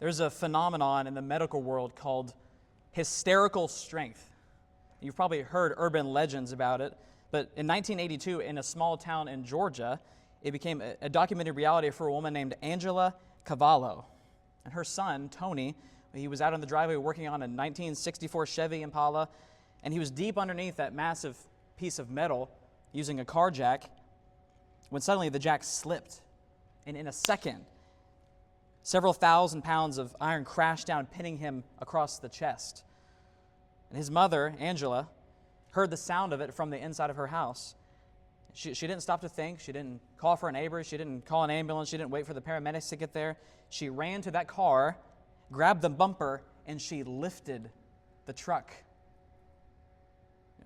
There's a phenomenon in the medical world called hysterical strength. You've probably heard urban legends about it, but in 1982, in a small town in Georgia, it became a documented reality for a woman named Angela Cavallo. And her son, Tony, he was out on the driveway working on a 1964 Chevy Impala, and he was deep underneath that massive piece of metal using a car jack when suddenly the jack slipped. And in a second, several thousand pounds of iron crashed down, pinning him across the chest. And his mother, Angela, heard the sound of it from the inside of her house. She didn't stop to think. She didn't call for a neighbor. She didn't call an ambulance. She didn't wait for the paramedics to get there. She ran to that car, grabbed the bumper, and she lifted the truck.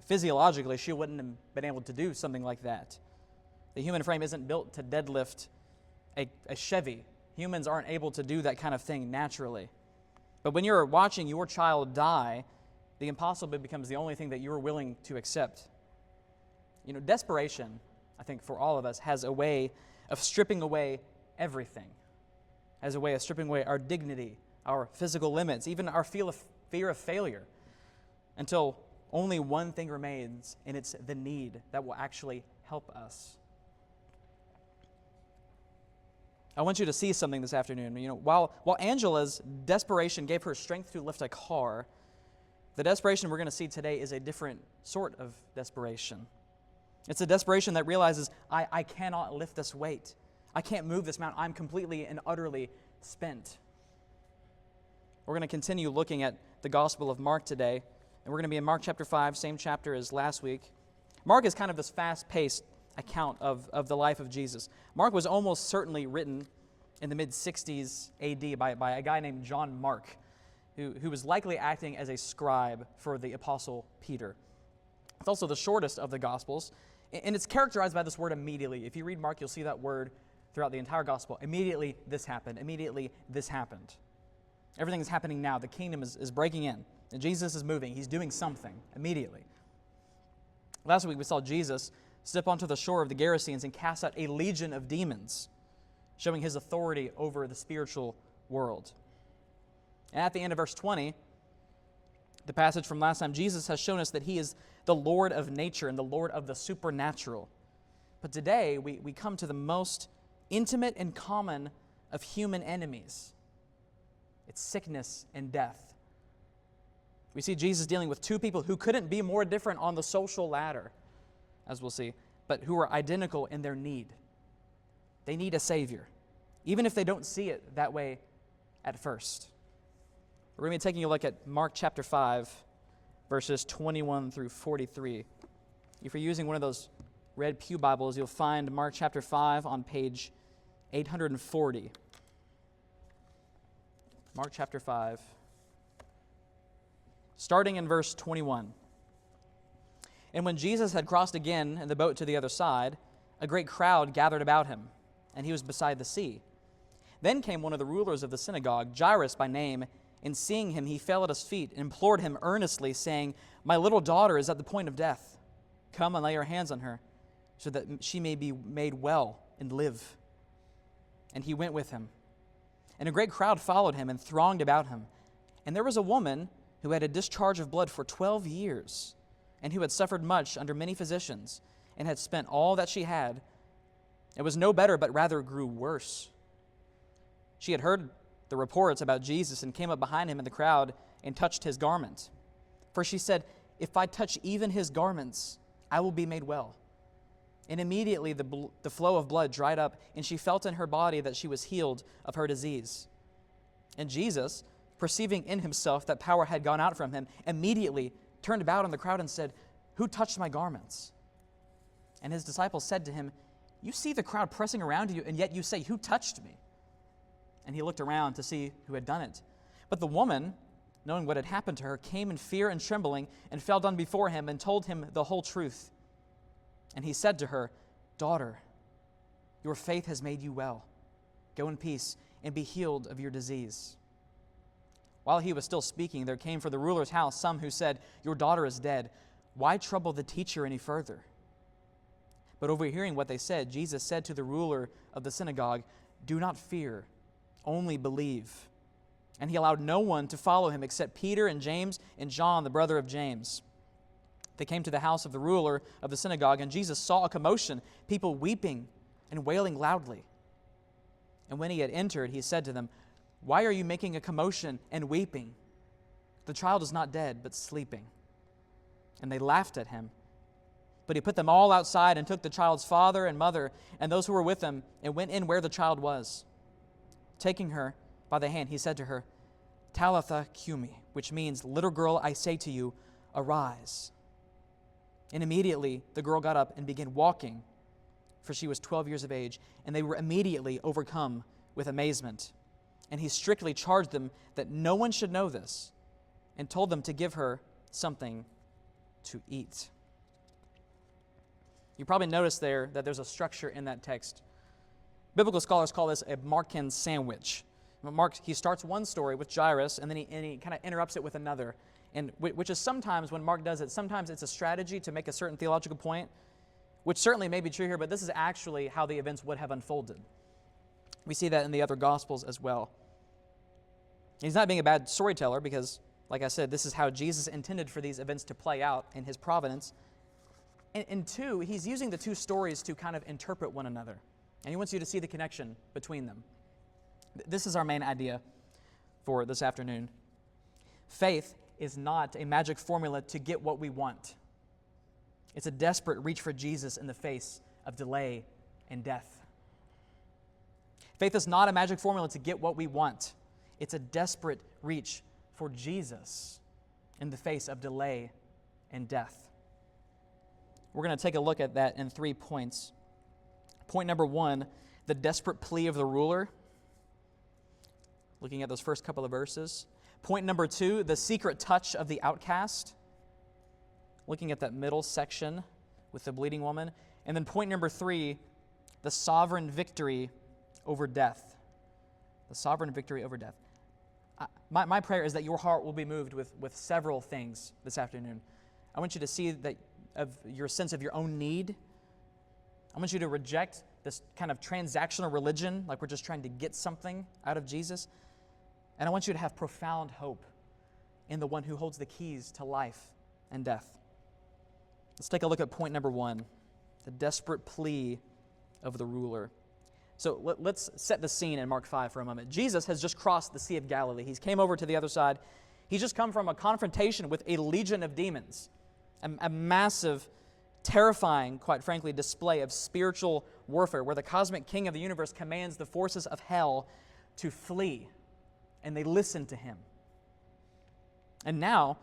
Physiologically, she wouldn't have been able to do something like that. The human frame isn't built to deadlift a Chevy. Humans aren't able to do that kind of thing naturally. But when you're watching your child die, the impossible becomes the only thing that you're willing to accept. You know, desperation, I think for all of us, has a way of stripping away everything. Has a way of stripping away our dignity, our physical limits, even our fear of failure, until only one thing remains, and it's the need that will actually help us. I want you to see something this afternoon. You know, while Angela's desperation gave her strength to lift a car, the desperation we're going to see today is a different sort of desperation. It's a desperation that realizes, I cannot lift this weight. I can't move this mountain. I'm completely and utterly spent. We're going to continue looking at the Gospel of Mark today, and we're going to be in Mark chapter 5, same chapter as last week. Mark is kind of this fast-paced account of the life of Jesus. Mark was almost certainly written in the mid-60s AD by a guy named John Mark, who was likely acting as a scribe for the Apostle Peter. It's also the shortest of the Gospels, and it's characterized by this word immediately. If you read Mark, you'll see that word throughout the entire Gospel. Immediately, this happened. Immediately, this happened. Everything is happening now. The kingdom is breaking in, and Jesus is moving. He's doing something immediately. Last week, we saw Jesus step onto the shore of the Gerasenes and cast out a legion of demons, showing his authority over the spiritual world. And at the end of verse 20, the passage from last time, Jesus has shown us that he is the Lord of nature and the Lord of the supernatural. But today, we come to the most intimate and common of human enemies. It's sickness and death. We see Jesus dealing with two people who couldn't be more different on the social ladder, as we'll see, but who are identical in their need. They need a Savior, even if they don't see it that way at first. We're going to be taking a look at Mark chapter 5, verses 21 through 43. If you're using one of those red pew Bibles, you'll find Mark chapter 5 on page 840. Mark chapter 5, starting in verse 21. And when Jesus had crossed again in the boat to the other side, a great crowd gathered about him, and he was beside the sea. Then came one of the rulers of the synagogue, Jairus by name, and seeing him, he fell at his feet and implored him earnestly, saying, "My little daughter is at the point of death. Come and lay your hands on her, so that she may be made well and live." And he went with him. And a great crowd followed him and thronged about him. And there was a woman who had a discharge of blood for 12 years, and who had suffered much under many physicians, and had spent all that she had. It was no better, but rather grew worse. She had heard the reports about Jesus and came up behind him in the crowd and touched his garment. For she said, "If I touch even his garments, I will be made well." And immediately the flow of blood dried up, and she felt in her body that she was healed of her disease. And Jesus, perceiving in himself that power had gone out from him, immediately turned about on the crowd and said, "Who touched my garments?" And his disciples said to him, "You see the crowd pressing around you, and yet you say, 'Who touched me?'" And he looked around to see who had done it. But the woman, knowing what had happened to her, came in fear and trembling and fell down before him and told him the whole truth. And he said to her, "Daughter, your faith has made you well. Go in peace and be healed of your disease." While he was still speaking, there came from the ruler's house some who said, "Your daughter is dead. Why trouble the teacher any further?" But overhearing what they said, Jesus said to the ruler of the synagogue, "Do not fear, only believe." And he allowed no one to follow him except Peter and James and John, the brother of James. They came to the house of the ruler of the synagogue, and Jesus saw a commotion, people weeping and wailing loudly. And when he had entered, he said to them, "Why are you making a commotion and weeping? The child is not dead, but sleeping." And they laughed at him. But he put them all outside and took the child's father and mother and those who were with him and went in where the child was. Taking her by the hand, he said to her, "Talitha cumi," which means, "Little girl, I say to you, arise." And immediately the girl got up and began walking, for she was 12 years of age, and they were immediately overcome with amazement. And he strictly charged them that no one should know this, and told them to give her something to eat. You probably noticed there that there's a structure in that text. Biblical scholars call this a Markan sandwich. Mark, he starts one story with Jairus, and then he kind of interrupts it with another, and which is sometimes, when Mark does it, sometimes it's a strategy to make a certain theological point, which certainly may be true here, but this is actually how the events would have unfolded. We see that in the other Gospels as well. He's not being a bad storyteller because, like I said, this is how Jesus intended for these events to play out in his providence. And two, he's using the two stories to kind of interpret one another, and he wants you to see the connection between them. This is our main idea for this afternoon. Faith is not a magic formula to get what we want. It's a desperate reach for Jesus in the face of delay and death. Faith is not a magic formula to get what we want. It's a desperate reach for Jesus in the face of delay and death. We're going to take a look at that in 3 points. Point number 1, the desperate plea of the ruler. Looking at those first couple of verses. Point number 2, the secret touch of the outcast. Looking at that middle section with the bleeding woman. And then point number 3, the sovereign victory over death. The sovereign victory over death. My prayer is that your heart will be moved with several things this afternoon. I want you to see that of your sense of your own need. I want you to reject this kind of transactional religion, like we're just trying to get something out of Jesus. And I want you to have profound hope in the one who holds the keys to life and death. Let's take a look at point number 1, the desperate plea of the ruler. So let's set the scene in Mark 5 for a moment. Jesus has just crossed the Sea of Galilee. He's came over to the other side. He's just come from a confrontation with a legion of demons, a massive, terrifying, quite frankly, display of spiritual warfare where the cosmic king of the universe commands the forces of hell to flee, and they listen to him. And now,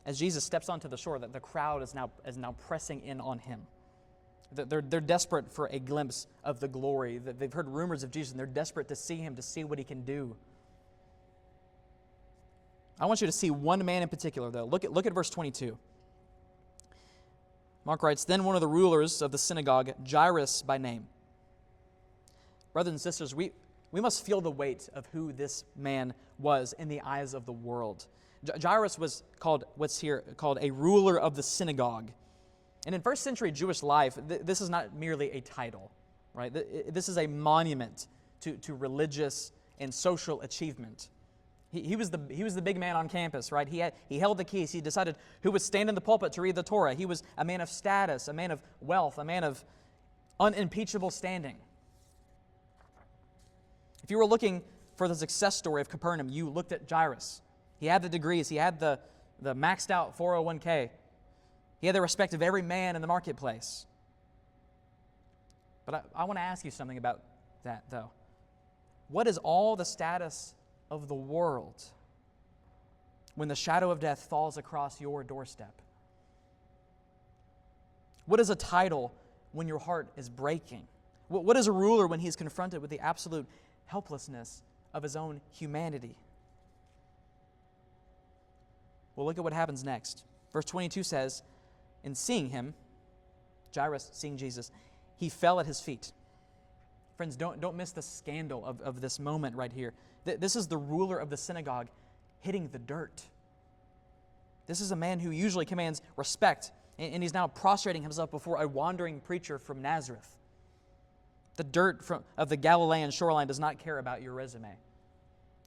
as Jesus steps onto the shore, the crowd is now pressing in on him. They're desperate for a glimpse of the glory. They've heard rumors of Jesus, and they're desperate to see him, to see what he can do. I want you to see one man in particular, though. Look at verse 22. Mark writes, "Then one of the rulers of the synagogue, Jairus by name." Brothers and sisters, we must feel the weight of who this man was in the eyes of the world. Jairus was what's here called a ruler of the synagogue. And in first century Jewish life, this is not merely a title, right? This is a monument to religious and social achievement. He was the big man on campus, right? He held the keys. He decided who would stand in the pulpit to read the Torah. He was a man of status, a man of wealth, a man of unimpeachable standing. If you were looking for the success story of Capernaum, you looked at Jairus. He had the degrees. He had the maxed out 401k. He had the respect of every man in the marketplace. But I want to ask you something about that, though. What is all the status of the world when the shadow of death falls across your doorstep? What is a title when your heart is breaking? What is a ruler when he's confronted with the absolute helplessness of his own humanity? Well, look at what happens next. Verse 22 says, "In seeing him," Jairus seeing Jesus, "he fell at his feet." Friends, don't miss the scandal of this moment right here. This is the ruler of the synagogue hitting the dirt. This is a man who usually commands respect, and he's now prostrating himself before a wandering preacher from Nazareth. The dirt of the Galilean shoreline does not care about your resume.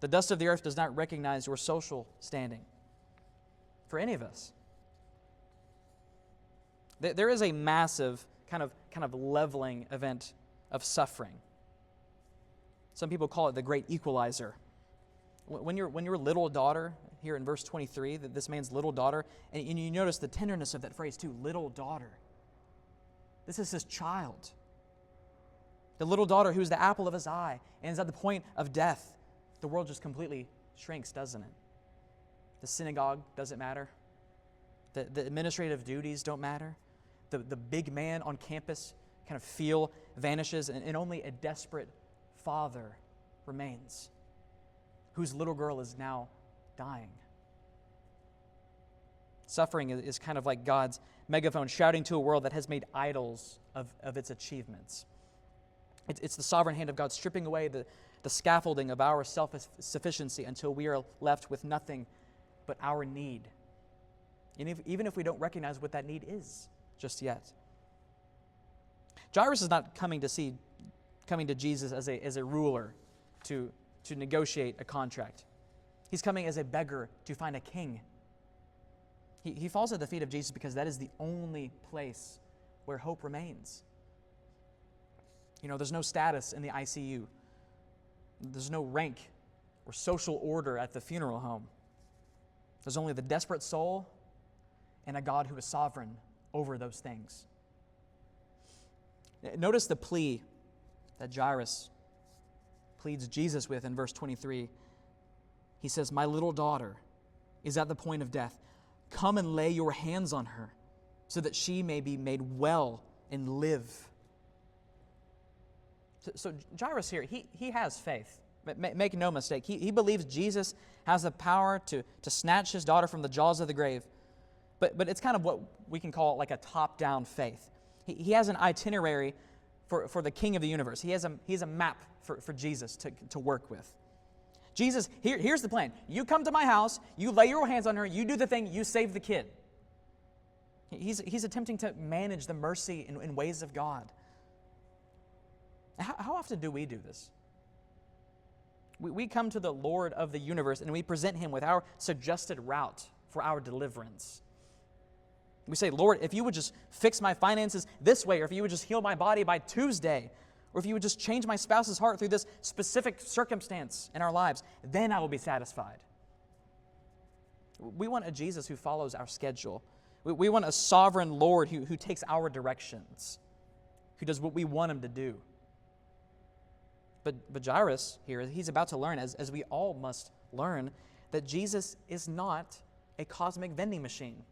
The dust of the earth does not recognize your social standing for any of us. There is a massive kind of leveling event of suffering. Some people call it the great equalizer. When your little daughter, here in verse 23, that this man's little daughter, and you notice the tenderness of that phrase too, little daughter. This is his child. The little daughter who's the apple of his eye and is at the point of death. The world just completely shrinks, doesn't it? The synagogue doesn't matter. The administrative duties don't matter. The big man on campus kind of vanishes, and only a desperate father remains, whose little girl is now dying. Suffering is kind of like God's megaphone shouting to a world that has made idols of its achievements. It's the sovereign hand of God stripping away the scaffolding of our self-sufficiency until we are left with nothing but our need. And even if we don't recognize what that need is just yet. Jairus is not coming to Jesus as a ruler to negotiate a contract. He's coming as a beggar to find a king. He falls at the feet of Jesus because that is the only place where hope remains. You know, there's no status in the ICU. There's no rank or social order at the funeral home. There's only the desperate soul and a God who is sovereign over those things. Notice the plea that Jairus pleads Jesus with in verse 23. He says, "My little daughter is at the point of death. Come and lay your hands on her so that she may be made well and live." So Jairus here, he has faith. Make no mistake. He believes Jesus has the power to snatch his daughter from the jaws of the grave. But it's kind of what we can call like a top-down faith. He has an itinerary for the King of the universe. He has a map for Jesus to work with. Jesus, here's the plan. You come to my house, you lay your hands on her, you do the thing, you save the kid. He's attempting to manage the mercy and ways of God. How often do we do this? We come to the Lord of the universe and we present him with our suggested route for our deliverance. We say, Lord, if you would just fix my finances this way, or if you would just heal my body by Tuesday, or if you would just change my spouse's heart through this specific circumstance in our lives, then I will be satisfied. We want a Jesus who follows our schedule. We want a sovereign Lord who takes our directions, who does what we want him to do. But Jairus here, he's about to learn, as we all must learn, that Jesus is not a cosmic vending machine.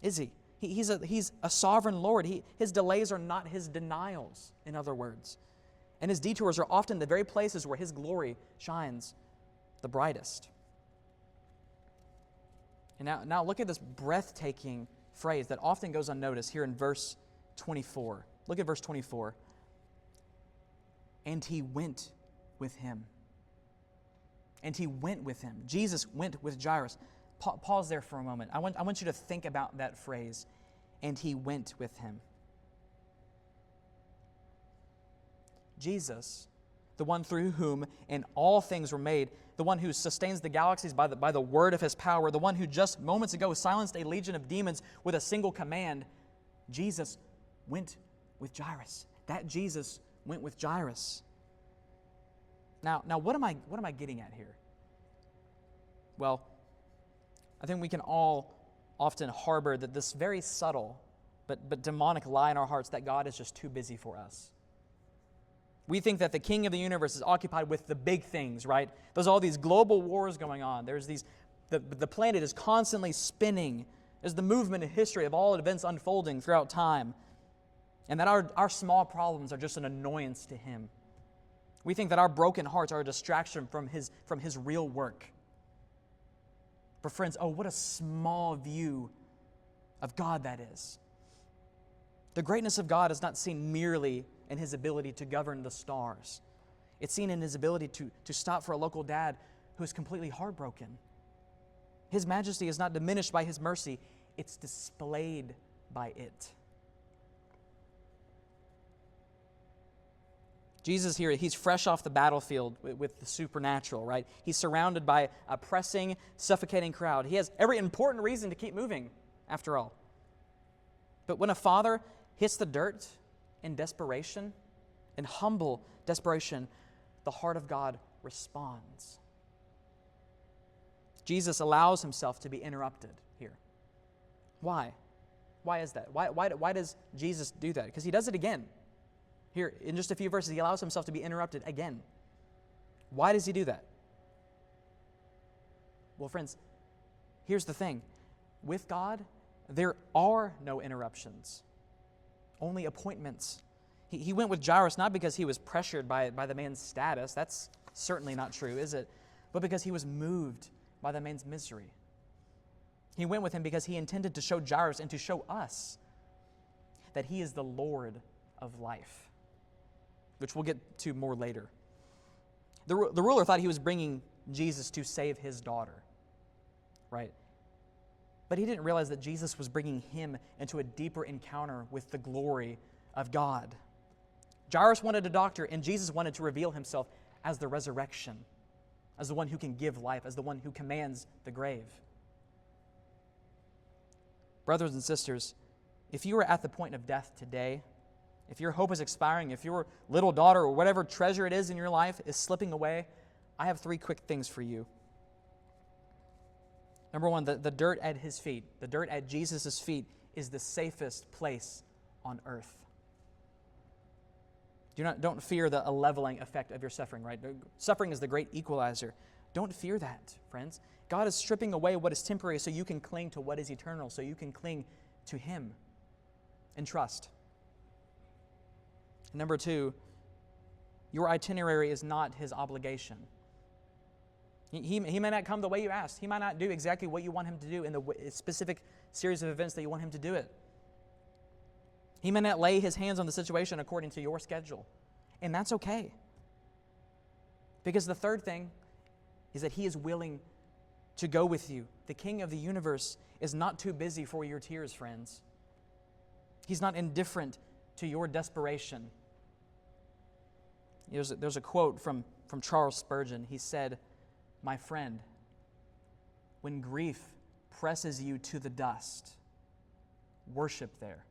Is he? He's a sovereign Lord. His delays are not his denials, in other words. And his detours are often the very places where his glory shines the brightest. And now look at this breathtaking phrase that often goes unnoticed here in verse 24. Look at verse 24. And he went with him. And he went with him. Jesus went with Jairus. Pause there for a moment. I want you to think about that phrase, and he went with him. Jesus, the one through whom and all things were made, the one who sustains the galaxies by the word of his power, the one who just moments ago silenced a legion of demons with a single command, Jesus went with Jairus. That Jesus went with Jairus. Now what am I getting at here? Well, I think we can all often harbor this very subtle but demonic lie in our hearts that God is just too busy for us. We think that the King of the universe is occupied with the big things, right? There's all these global wars going on. There's the planet is constantly spinning. There's the movement in history of all events unfolding throughout time. And that our small problems are just an annoyance to him. We think that our broken hearts are a distraction from his real work. But friends, what a small view of God that is. The greatness of God is not seen merely in his ability to govern the stars. It's seen in his ability to stop for a local dad who is completely heartbroken. His majesty is not diminished by his mercy, it's displayed by it. Jesus here, he's fresh off the battlefield with the supernatural, right? He's surrounded by a pressing, suffocating crowd. He has every important reason to keep moving, after all. But when a father hits the dirt in desperation, in humble desperation, the heart of God responds. Jesus allows himself to be interrupted here. Why? Why is that? Why does Jesus do that? Because he does it again. Here, in just a few verses, he allows himself to be interrupted again. Why does he do that? Well, friends, here's the thing. With God, there are no interruptions, only appointments. He went with Jairus not because he was pressured by the man's status. That's certainly not true, is it? But because he was moved by the man's misery. He went with him because he intended to show Jairus and to show us that he is the Lord of life, which we'll get to more later. The ruler thought he was bringing Jesus to save his daughter, right? But he didn't realize that Jesus was bringing him into a deeper encounter with the glory of God. Jairus wanted a doctor, and Jesus wanted to reveal himself as the resurrection, as the one who can give life, as the one who commands the grave. Brothers and sisters, if you are at the point of death today, if your hope is expiring, if your little daughter or whatever treasure it is in your life is slipping away, I have 3 quick things for you. Number 1, the dirt at his feet, the dirt at Jesus' feet is the safest place on earth. Don't fear the leveling effect of your suffering, right? Suffering is the great equalizer. Don't fear that, friends. God is stripping away what is temporary so you can cling to what is eternal, so you can cling to him and trust. Number 2, your itinerary is not his obligation. He may not come the way you asked. He might not do exactly what you want him to do in the specific series of events that you want him to do it. He may not lay his hands on the situation according to your schedule. And that's okay. Because the third thing is that he is willing to go with you. The King of the universe is not too busy for your tears, friends. He's not indifferent to your desperation. There's a quote from Charles Spurgeon. He said, "My friend, when grief presses you to the dust, worship there."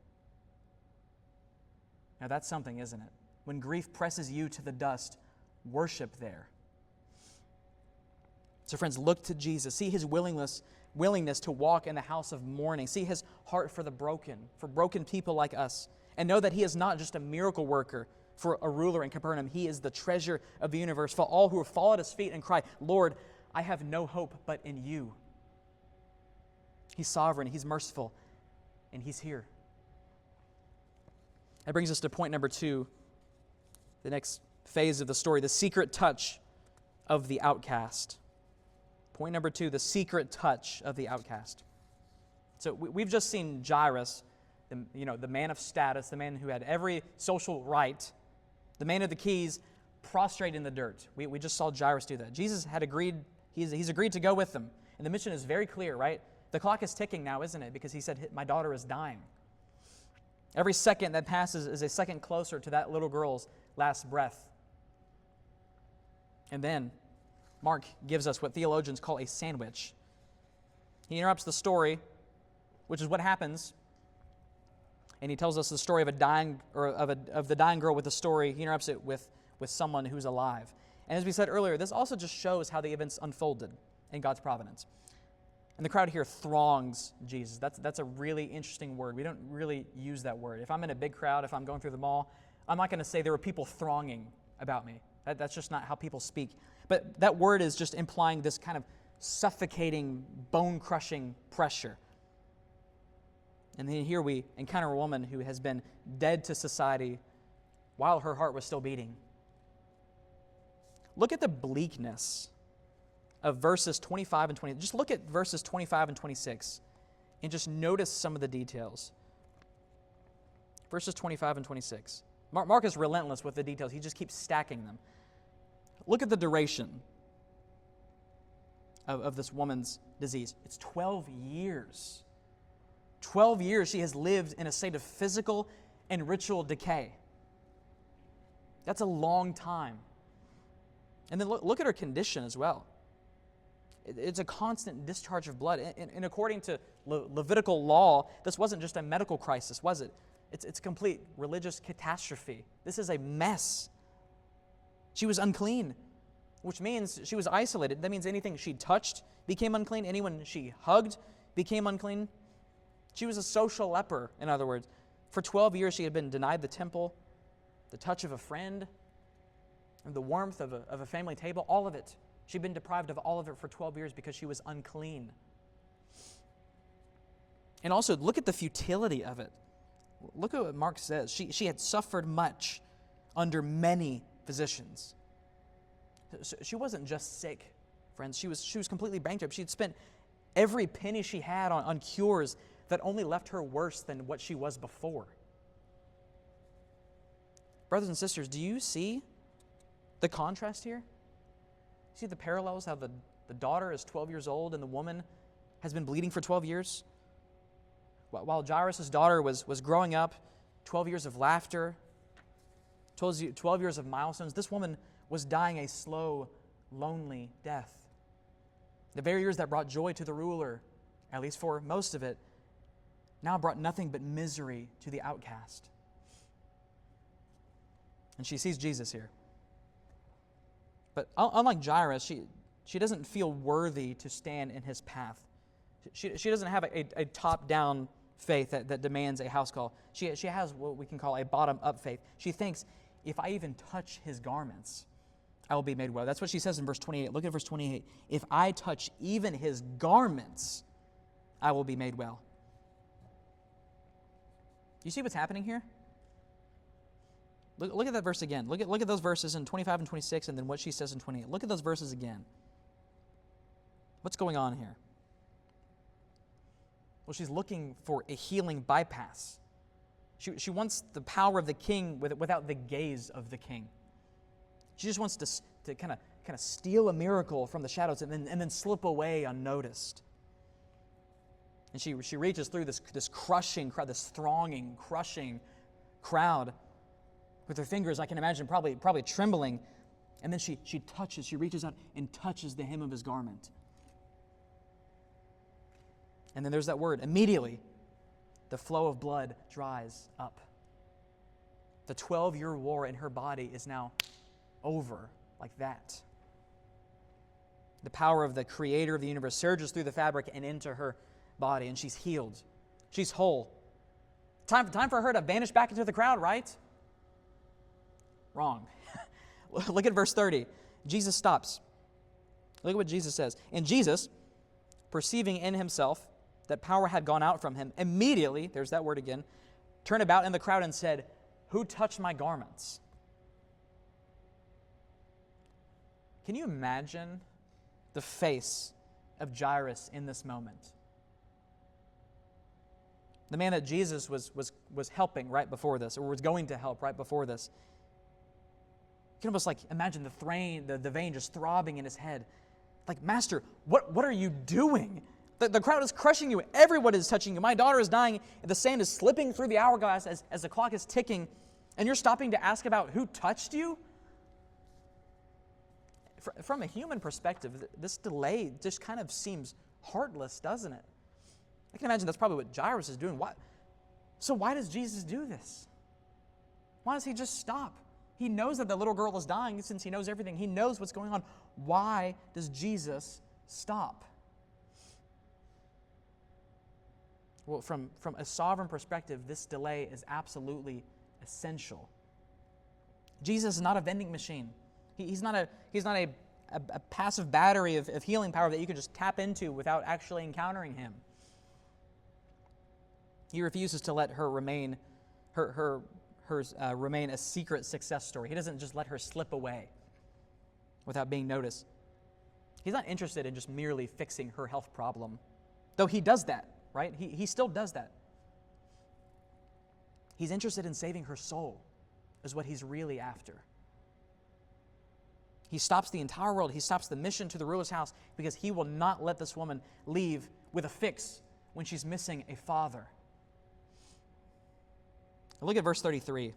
Now that's something, isn't it? When grief presses you to the dust, worship there. So friends, look to Jesus. See his willingness to walk in the house of mourning. See his heart for the broken, for broken people like us. And know that he is not just a miracle worker for a ruler in Capernaum. He is the treasure of the universe for all who fall at his feet and cry, "Lord, I have no hope but in you." He's sovereign, he's merciful, and he's here. That brings us to point number 2, the next phase of the story, the secret touch of the outcast. Point number 2, the secret touch of the outcast. So we've just seen Jairus, the man of status, the man who had every social right, the man of the keys, prostrate in the dirt. We just saw Jairus do that. Jesus had agreed, he's agreed to go with them. And the mission is very clear, right? The clock is ticking now, isn't it? Because he said, "My daughter is dying." Every second that passes is a second closer to that little girl's last breath. And then Mark gives us what theologians call a sandwich. He interrupts the story, which is what happens, and he tells us the story of the dying girl with the story. He interrupts it with someone who's alive. And as we said earlier, this also just shows how the events unfolded in God's providence. And the crowd here throngs Jesus. That's a really interesting word. We don't really use that word. If I'm in a big crowd, if I'm going through the mall, I'm not going to say there were people thronging about me. That's just not how people speak. But that word is just implying this kind of suffocating, bone-crushing pressure. And then here we encounter a woman who has been dead to society while her heart was still beating. Look at the bleakness of verses 25 and 20. Just look at verses 25 and 26 and just notice some of the details. Verses 25 and 26. Mark is relentless with the details. He just keeps stacking them. Look at the duration of this woman's disease. It's 12 years. 12 years she has lived in a state of physical and ritual decay. That's a long time. And then look at her condition as well. It's a constant discharge of blood. And according to Levitical law, this wasn't just a medical crisis, was it? It's a complete religious catastrophe. This is a mess. She was unclean, which means she was isolated. That means anything she touched became unclean. Anyone she hugged became unclean. She was a social leper, in other words. For 12 years, she had been denied the temple, the touch of a friend, and the warmth of a family table, all of it. She'd been deprived of all of it for 12 years because she was unclean. And also, look at the futility of it. Look at what Mark says. She had suffered much under many physicians. She wasn't just sick, friends. She was completely bankrupt. She'd spent every penny she had on cures that only left her worse than what she was before. Brothers and sisters, do you see the contrast here? See the parallels, how the daughter is 12 years old and the woman has been bleeding for 12 years? While Jairus' daughter was growing up, 12 years of laughter, 12 years of milestones, this woman was dying a slow, lonely death. The very years that brought joy to the ruler, at least for most of it, now brought nothing but misery to the outcast. And she sees Jesus here. But unlike Jairus, she doesn't feel worthy to stand in his path. She doesn't have a top-down faith that demands a house call. She has what we can call a bottom-up faith. She thinks, if I even touch his garments, I will be made well. That's what she says in verse 28. Look at verse 28. If I touch even his garments, I will be made well. You see what's happening here? Look at that verse again. Look at those verses in 25 and 26 and then what she says in 28. Look at those verses again. What's going on here? Well, she's looking for a healing bypass. She wants the power of the king without the gaze of the king. She just wants to kind of steal a miracle from the shadows and then slip away unnoticed. And she reaches through this crushing crowd, this thronging, crushing crowd with her fingers, I can imagine, probably trembling. And then she reaches out and touches the hem of his garment. And then there's that word, immediately, the flow of blood dries up. The 12-year war in her body is now over like that. The power of the creator of the universe surges through the fabric and into her body, and she's healed. She's whole. Time for her to vanish back into the crowd, right? Wrong. Look at verse 30. Jesus stops. Look at what Jesus says. And Jesus, perceiving in himself that power had gone out from him, immediately, there's that word again, turned about in the crowd and said, "Who touched my garments?" Can you imagine the face of Jairus in this moment? The man that Jesus was helping right before this, or was going to help right before this. You can almost imagine the vein just throbbing in his head. Like, Master, what are you doing? The crowd is crushing you. Everyone is touching you. My daughter is dying. The sand is slipping through the hourglass as the clock is ticking. And you're stopping to ask about who touched you? From a human perspective, this delay just kind of seems heartless, doesn't it? I can imagine that's probably what Jairus is doing. So why does Jesus do this? Why does he just stop? He knows that the little girl is dying since he knows everything. He knows what's going on. Why does Jesus stop? Well, from a sovereign perspective, this delay is absolutely essential. Jesus is not a vending machine. He's not a passive battery of healing power that you can just tap into without actually encountering him. He refuses to let her remain remain a secret success story. He doesn't just let her slip away without being noticed. He's not interested in just merely fixing her health problem, though he does that, right? He still does that. He's interested in saving her soul, is what he's really after. He stops the entire world. He stops the mission to the ruler's house because he will not let this woman leave with a fix when she's missing a father. Look at verse 33.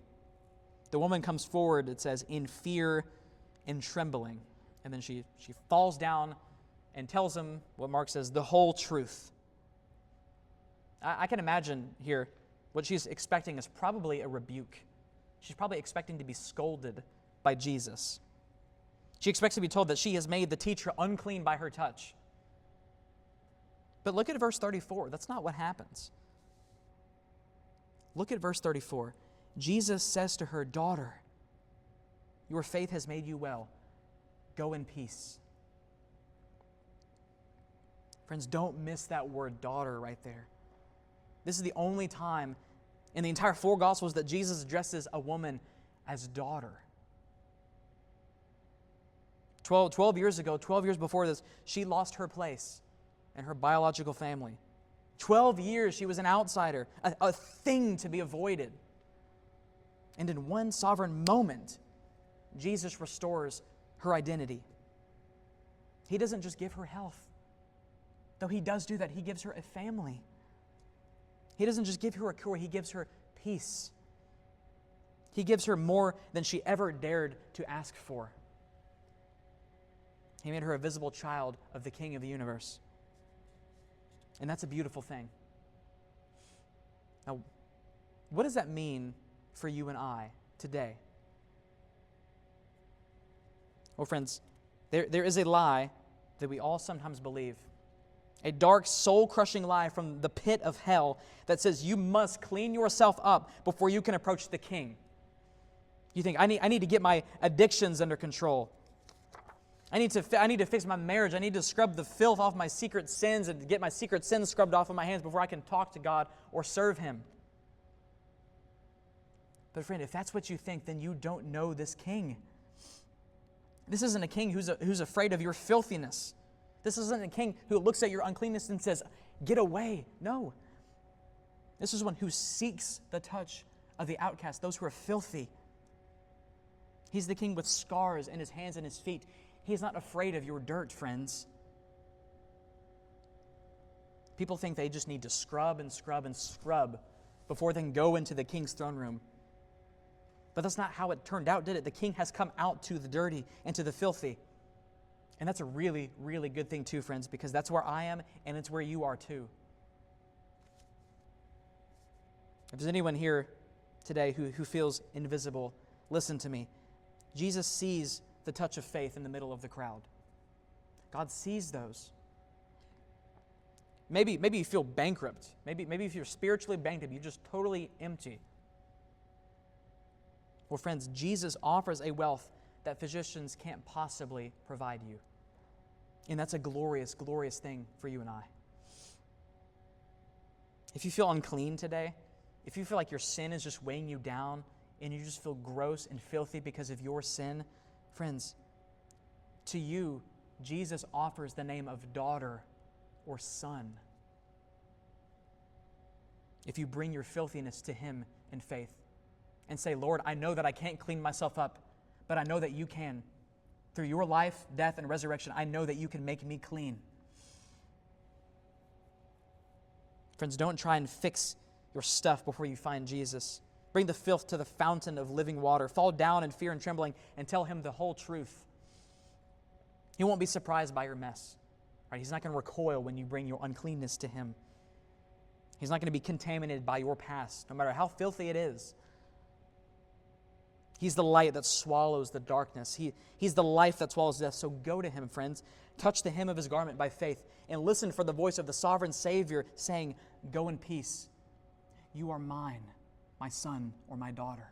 the woman comes forward, it says, in fear and trembling. And then she falls down and tells him what Mark says, the whole truth. I can imagine here what she's expecting is probably a rebuke. She's probably expecting to be scolded by Jesus. She expects to be told that she has made the teacher unclean by her touch. But look at verse 34. That's not what happens. Look at verse 34. Jesus says to her, daughter, your faith has made you well. Go in peace. Friends, don't miss that word daughter right there. This is the only time in the entire four Gospels that Jesus addresses a woman as daughter. 12 years ago, 12 years before this, she lost her place in her biological family. 12 years she was an outsider, a thing to be avoided. And in one sovereign moment, Jesus restores her identity. He doesn't just give her health. Though he does do that, he gives her a family. He doesn't just give her a cure, he gives her peace. He gives her more than she ever dared to ask for. He made her a visible child of the King of the universe. And that's a beautiful thing. Now, what does that mean for you and I today? Well, friends, there is a lie that we all sometimes believe. A dark, soul-crushing lie from the pit of hell that says you must clean yourself up before you can approach the King. You think, I need to get my addictions under control. I need to fix my marriage. I need to scrub the filth off my secret sins and get my secret sins scrubbed off of my hands before I can talk to God or serve Him. But friend, if that's what you think, then you don't know this King. This isn't a king who's afraid of your filthiness. This isn't a king who looks at your uncleanness and says, get away. No. This is one who seeks the touch of the outcast, those who are filthy. He's the king with scars in his hands and his feet. He's not afraid of your dirt, friends. People think they just need to scrub and scrub and scrub before they can go into the king's throne room. But that's not how it turned out, did it? The king has come out to the dirty and to the filthy. And that's a really, really good thing too, friends, because that's where I am and it's where you are too. If there's anyone here today who feels invisible, listen to me. Jesus sees the touch of faith in the middle of the crowd. God sees those. Maybe you feel bankrupt. Maybe if you're spiritually bankrupt, you're just totally empty. Well, friends, Jesus offers a wealth that physicians can't possibly provide you. And that's a glorious, glorious thing for you and I. If you feel unclean today, if you feel like your sin is just weighing you down and you just feel gross and filthy because of your sin, friends, to you, Jesus offers the name of daughter or son. If you bring your filthiness to Him in faith and say, Lord, I know that I can't clean myself up, but I know that you can. Through your life, death, and resurrection, I know that you can make me clean. Friends, don't try and fix your stuff before you find Jesus. Bring the filth to the fountain of living water. Fall down in fear and trembling and tell Him the whole truth. He won't be surprised by your mess. Right? He's not going to recoil when you bring your uncleanness to Him. He's not going to be contaminated by your past, no matter how filthy it is. He's the light that swallows the darkness. He's the life that swallows death. So go to Him, friends. Touch the hem of His garment by faith and listen for the voice of the sovereign Savior saying, go in peace. You are mine, my son or my daughter.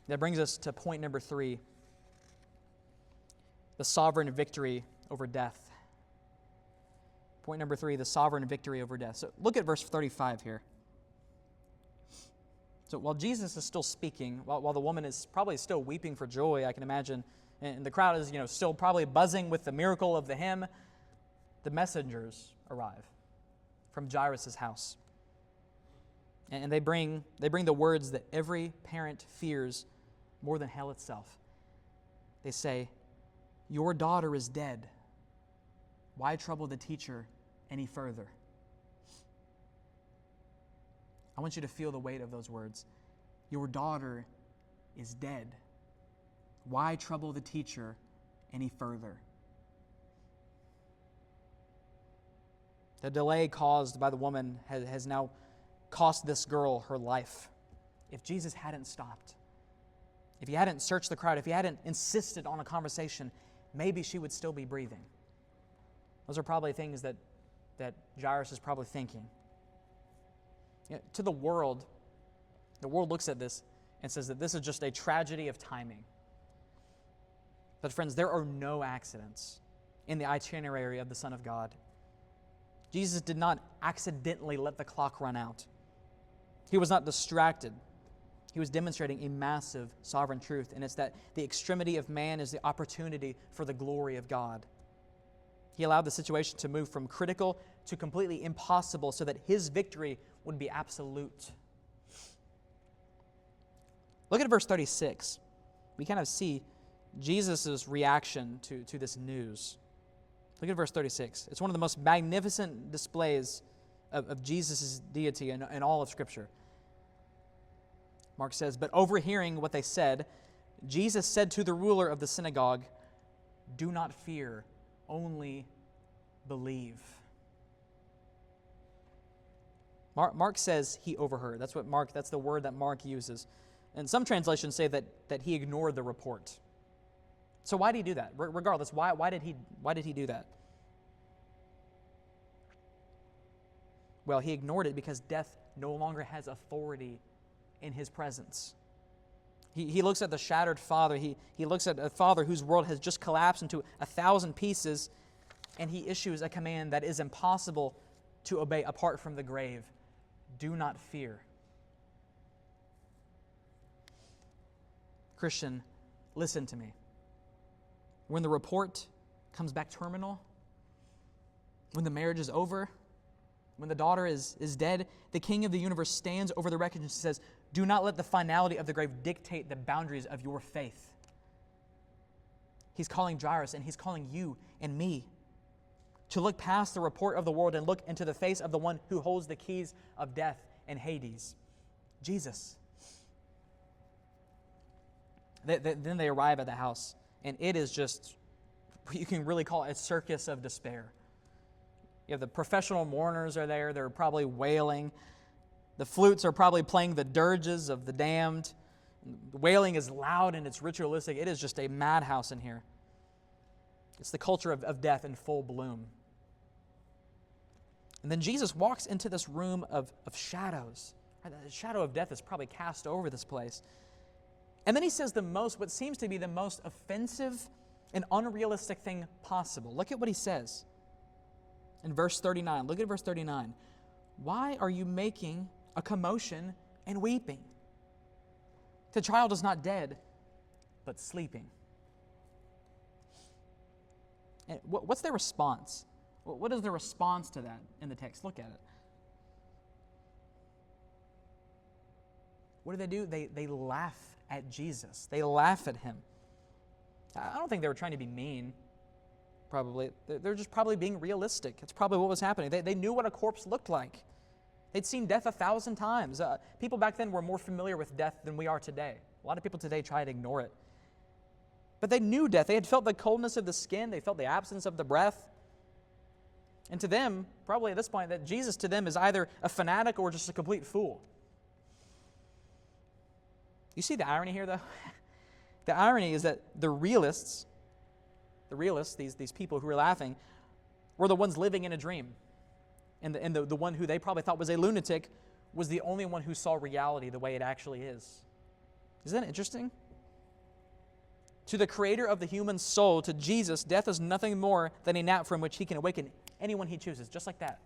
That brings us to point number 3, the sovereign victory over death. Point number 3, the sovereign victory over death. So look at verse 35 here. So while Jesus is still speaking, while the woman is probably still weeping for joy, I can imagine, and the crowd is still probably buzzing with the miracle of the hymn, the messengers arrive from Jairus' house. And they bring the words that every parent fears more than hell itself. They say, your daughter is dead. Why trouble the teacher any further? I want you to feel the weight of those words. your daughter is dead. Why trouble the teacher any further?" The delay caused by the woman has now cost this girl her life. If Jesus hadn't stopped, if he hadn't searched the crowd, if he hadn't insisted on a conversation, maybe she would still be breathing. Those are probably things that Jairus is probably thinking. To the world looks at this and says that this is just a tragedy of timing. But friends, there are no accidents in the itinerary of the Son of God. Jesus did not accidentally let the clock run out. He was not distracted. He was demonstrating a massive sovereign truth, and it's that the extremity of man is the opportunity for the glory of God. He allowed the situation to move from critical to completely impossible so that his victory would be absolute. Look at verse 36. We kind of see Jesus' reaction to this news. Look at verse 36. It's one of the most magnificent displays of Jesus' deity in all of Scripture. Mark says, "But overhearing what they said, Jesus said to the ruler of the synagogue, 'Do not fear, only believe.'" Mark says he overheard. That's the word that Mark uses. And some translations say that he ignored the report. So why did he do that? Regardless, why did he do that? Well, he ignored it because death no longer has authority in his presence. He looks at the shattered father. He looks at a father whose world has just collapsed into 1,000 pieces, and he issues a command that is impossible to obey apart from the grave. Do not fear. Christian, listen to me. When the report comes back terminal, when the marriage is over, when the daughter is dead, the King of the universe stands over the wreckage and says, "Do not let the finality of the grave dictate the boundaries of your faith." He's calling Jairus, and he's calling you and me to look past the report of the world and look into the face of the one who holds the keys of death and Hades, Jesus. Then they arrive at the house, and it is just, you can really call it a circus of despair. You have the professional mourners are there. They're probably wailing. The flutes are probably playing the dirges of the damned. The wailing is loud and it's ritualistic. It is just a madhouse in here. It's the culture of death in full bloom. And then Jesus walks into this room of shadows. The shadow of death is probably cast over this place. And then he says what seems to be the most offensive and unrealistic thing possible. Look at what he says in verse 39. Look at verse 39. "Why are you making a commotion and weeping? The child is not dead, but sleeping." And what's their response? What is the response to that in the text? Look at it. What do? They laugh at Jesus. They laugh at him. I don't think they were trying to be mean, probably. They're just probably being realistic. It's probably what was happening. They knew what a corpse looked like. They'd seen death 1,000 times. People back then were more familiar with death than we are today. A lot of people today try to ignore it. But they knew death. They had felt the coldness of the skin. They felt the absence of the breath. And to them, probably at this point, that Jesus to them is either a fanatic or just a complete fool. You see the irony here, though? The irony is that the realists, these people who were laughing, were the ones living in a dream. And the one who they probably thought was a lunatic was the only one who saw reality the way it actually is. Isn't that interesting? To the creator of the human soul, to Jesus, death is nothing more than a nap from which he can awaken anyone he chooses, just like that.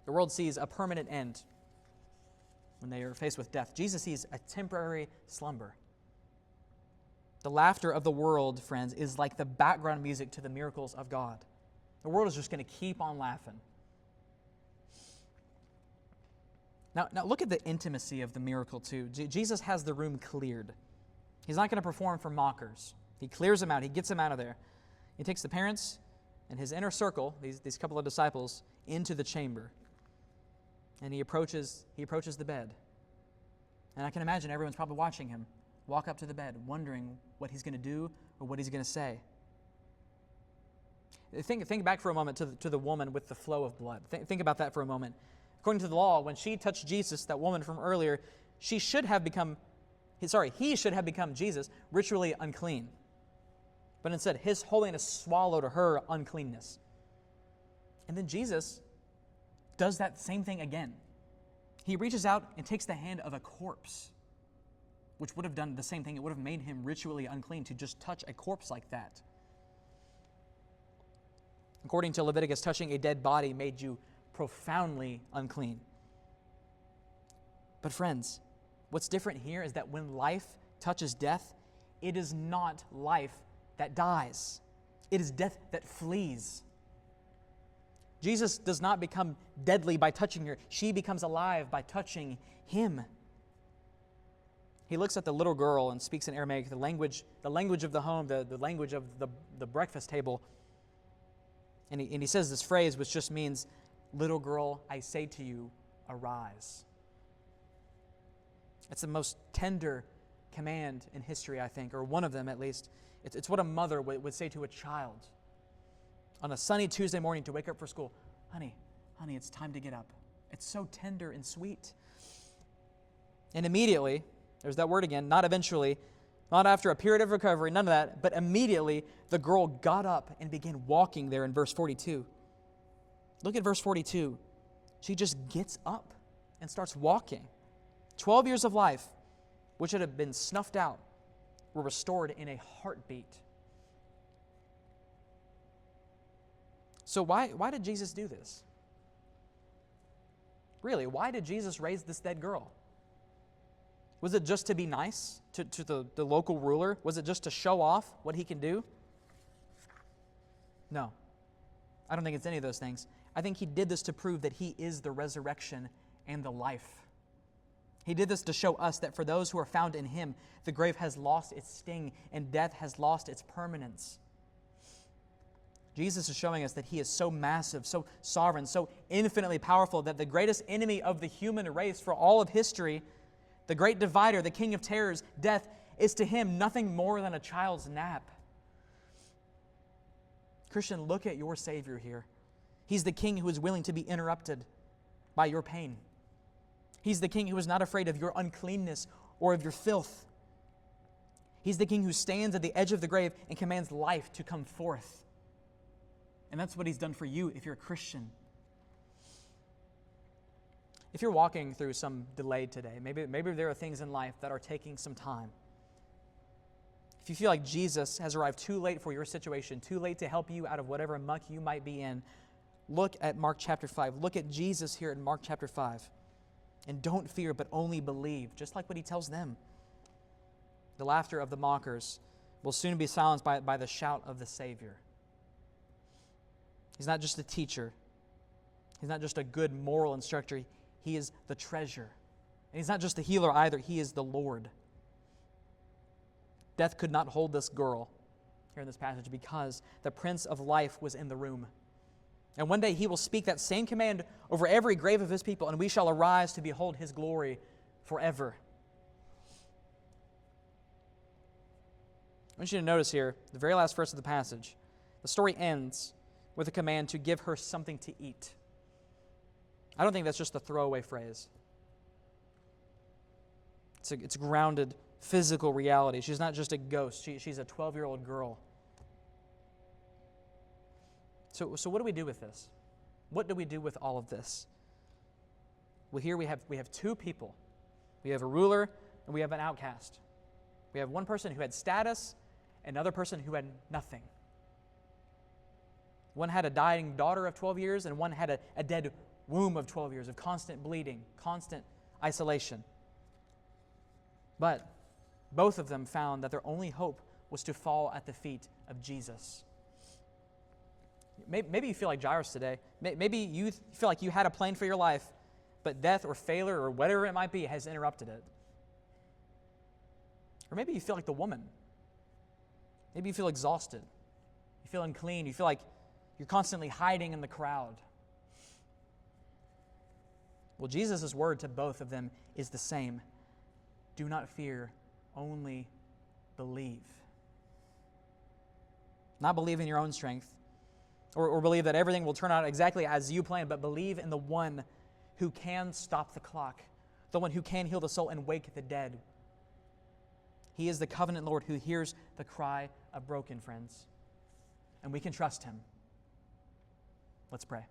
The world sees a permanent end when they are faced with death. Jesus sees a temporary slumber. The laughter of the world, friends, is like the background music to the miracles of God. The world is just going to keep on laughing. Now look at the intimacy of the miracle, too. Jesus has the room cleared. He's not going to perform for mockers. He clears them out. He gets them out of there. He takes the parents and his inner circle, these couple of disciples, into the chamber. And he approaches the bed. And I can imagine everyone's probably watching him walk up to the bed, wondering what he's going to do or what he's going to say. Think back for a moment to the woman with the flow of blood. Think about that for a moment. According to the law, when she touched Jesus, that woman from earlier, he should have become Jesus, ritually unclean. But instead, his holiness swallowed her uncleanness. And then Jesus does that same thing again. He reaches out and takes the hand of a corpse, which would have done the same thing. It would have made him ritually unclean to just touch a corpse like that. According to Leviticus, touching a dead body made you profoundly unclean. But friends, what's different here is that when life touches death, it is not life that dies. It is death that flees. Jesus does not become deadly by touching her. She becomes alive by touching him. He looks at the little girl and speaks in Aramaic, the language of the home, the language of the breakfast table. And he says this phrase, which just means, "Little girl, I say to you, arise." It's the most tender command in history, I think, or one of them at least. It's what a mother would say to a child on a sunny Tuesday morning to wake up for school. Honey, it's time to get up. It's so tender and sweet. And immediately, there's that word again, not eventually, not after a period of recovery, none of that, but immediately the girl got up and began walking there in verse 42. Look at verse 42. She just gets up and starts walking. 12 years of life, which had been snuffed out, were restored in a heartbeat. So why did Jesus do this? Really, why did Jesus raise this dead girl? Was it just to be nice to the local ruler? Was it just to show off what he can do? No. I don't think it's any of those things. I think he did this to prove that he is the resurrection and the life. He did this to show us that for those who are found in him, the grave has lost its sting and death has lost its permanence. Jesus is showing us that he is so massive, so sovereign, so infinitely powerful that the greatest enemy of the human race for all of history, the great divider, the king of terrors, death, is to him nothing more than a child's nap. Christian, look at your Savior here. He's the king who is willing to be interrupted by your pain. He's the king who is not afraid of your uncleanness or of your filth. He's the king who stands at the edge of the grave and commands life to come forth. And that's what he's done for you if you're a Christian. If you're walking through some delay today, maybe there are things in life that are taking some time. If you feel like Jesus has arrived too late for your situation, too late to help you out of whatever muck you might be in, look at Mark chapter 5. Look at Jesus here in Mark chapter 5. And don't fear, but only believe, just like what he tells them. The laughter of the mockers will soon be silenced by the shout of the Savior. He's not just a teacher. He's not just a good moral instructor. He is the treasure. And he's not just the healer either. He is the Lord. Death could not hold this girl here in this passage because the Prince of Life was in the room. And one day he will speak that same command over every grave of his people, and we shall arise to behold his glory forever. I want you to notice here, the very last verse of the passage, the story ends with a command to give her something to eat. I don't think that's just a throwaway phrase. It's a grounded physical reality. She's not just a ghost. She's a 12-year-old girl. So what do we do with this? What do we do with all of this? Well, here we have two people. We have a ruler and we have an outcast. We have one person who had status, another person who had nothing. One had a dying daughter of 12 years, and one had a dead womb of 12 years of constant bleeding, constant isolation. But both of them found that their only hope was to fall at the feet of Jesus. Maybe you feel like Jairus today. Maybe you feel like you had a plan for your life, but death or failure or whatever it might be has interrupted it. Or maybe you feel like the woman. Maybe you feel exhausted. You feel unclean. You feel like you're constantly hiding in the crowd. Well, Jesus' word to both of them is the same. Do not fear, only believe. Not believe in your own strength, or believe that everything will turn out exactly as you planned, but believe in the one who can stop the clock, the one who can heal the soul and wake the dead. He is the covenant Lord who hears the cry of broken friends, and we can trust him. Let's pray.